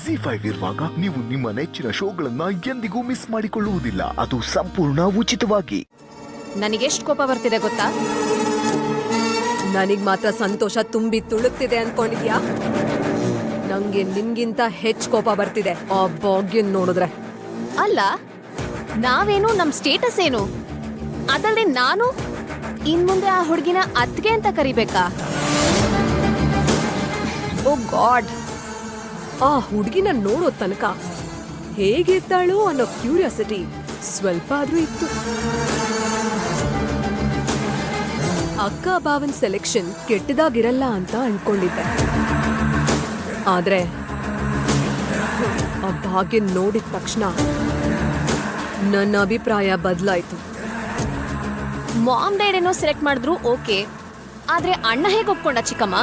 Zee5 ಇರುವಾಗ ನೀವು ನಿಮ್ಮ ನೆಚ್ಚಿನ ಶೋಗಳನ್ನ ಎಂದಿಗೂ ಮಿಸ್ ಮಾಡಿಕೊಳ್ಳುವುದಿಲ್ಲ. ಅದು ಸಂಪೂರ್ಣ ಉಚಿತವಾಗಿ. ನನಗೆಷ್ಟು ಕೋಪ ಬರ್ತಿದೆ ಗೊತ್ತಾ? ನನಗ್ ಮಾತ್ರ ಸಂತೋಷ ತುಂಬಿ ತುಳುಕ್ತಿದೆ ಅನ್ಕೊಂಡಿದ್ಯಾ? ನಂಗೆ ನಿಮ್ಗಿಂತ ಹೆಚ್ಚು ಕೋಪ ಬರ್ತಿದೆ ಆ ಭಾಗ್ಯನ್ ನೋಡಿದ್ರೆ. ಅಲ್ಲ, ನಾವೇನು ನಮ್ ಸ್ಟೇಟಸ್ ಏನು? ಅದಲ್ಲದೆ ನಾನು ಇನ್ಮುಂದೆ ಆ ಹುಡುಗಿನ ಅತ್ಗೆ ಅಂತ ಕರಿಬೇಕಾ? ಓ ಗಾಡ್, ಆ ಹುಡುಗಿನ ನೋಡೋ ತನಕ ಹೇಗಿರ್ತಾಳೋ ಅನ್ನೋ ಕ್ಯೂರಿಯಾಸಿಟಿ ಸ್ವಲ್ಪ ಆದ್ರೂ ಇತ್ತು. ಅಕ್ಕ ಬಾವನ್ ಸೆಲೆಕ್ಷನ್ ಕೆಟ್ಟದಾಗಿರಲ್ಲ ಅಂತ ಅನ್ಕೊಂಡಿದ್ದೆ. ಆದ್ರೆ ಆ ಭಾಗ್ಯನ್ ನೋಡಿದ ತಕ್ಷಣ ನನ್ನ ಅಭಿಪ್ರಾಯ ಬದಲಾಯ್ತು. ಮಾಮ್ ಡ್ಯಾಡ್ ಏನೋ ಸೆಲೆಕ್ಟ್ ಮಾಡಿದ್ರು ಓಕೆ, ಆದ್ರೆ ಅಣ್ಣ ಹೇಗೆ ಒಪ್ಕೊಂಡ ಚಿಕ್ಕಮ್ಮ?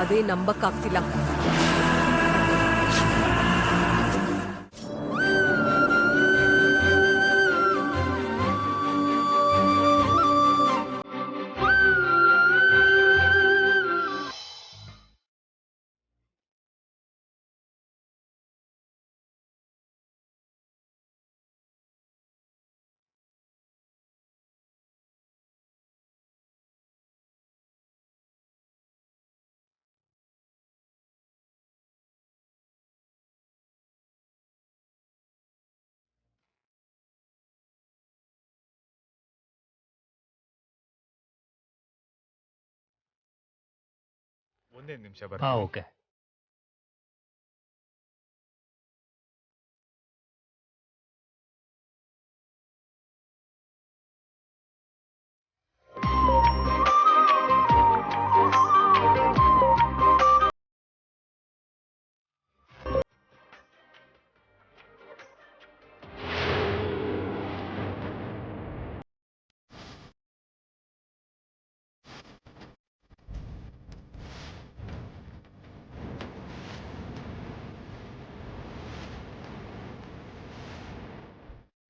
ಅದೇ ನಂಬಕ್ಕಾಗ್ತಿಲ್ಲ. ಒಂದೇ ನಿಮಿಷ ಬರ್ತೀನಿ. ಓಕೆ.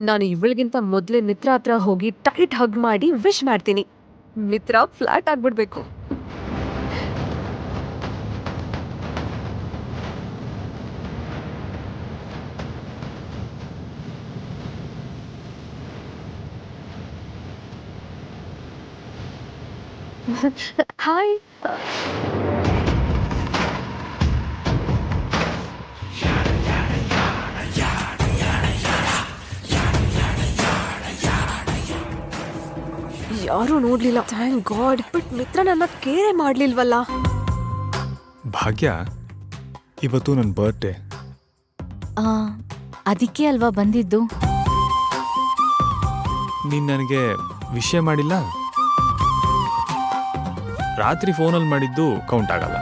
ನಾನು ಇವಳಿಗಿಂತ ಮೊದಲೇ ಮಿತ್ರ ಹತ್ರ ಹೋಗಿ ಟೈಟ್ ಹಗ್ ಮಾಡಿ ವಿಶ್ ಮಾಡ್ತೀನಿ. ಮಿತ್ರ ಫ್ಲಾಟ್ ಆಗ್ಬಿಡ್ಬೇಕು. ಹಾಯ್. ಯಾರು ನೋಡ್ಲಿಲ್ಲ, ಥ್ಯಾಂಕ್ ಗಾಡ್. ಬಟ್ ಮಿತ್ರ ನನ್ನ ಕೇರೆ ಮಾಡ್ಲಿಲ್ವಲ್ಲ. ಭಾಗ್ಯ, ಇವತ್ತು ನನ್ನ ಬರ್ತ್ಡೇ. ಅದಕ್ಕೆ ಅಲ್ವಾ ಬಂದಿದ್ದು? ನೀನ್ ನನಗೆ ವಿಷಯ ಮಾಡಿಲ್ಲ. ರಾತ್ರಿ ಫೋನಲ್ಲಿ ಮಾಡಿದ್ದು ಕೌಂಟ್ ಆಗಲ್ಲ.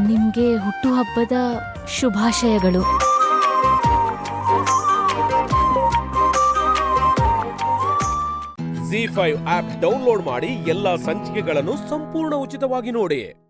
ನಿಮ್ಗೆ ಹುಟ್ಟುಹಬ್ಬದ ಶುಭಾಶಯಗಳು. Zee5 ಆಪ್ ಡೌನ್ಲೋಡ್ ಮಾಡಿ ಎಲ್ಲಾ ಸಂಚಿಕೆಗಳನ್ನು ಸಂಪೂರ್ಣ ಉಚಿತವಾಗಿ ನೋಡಿ.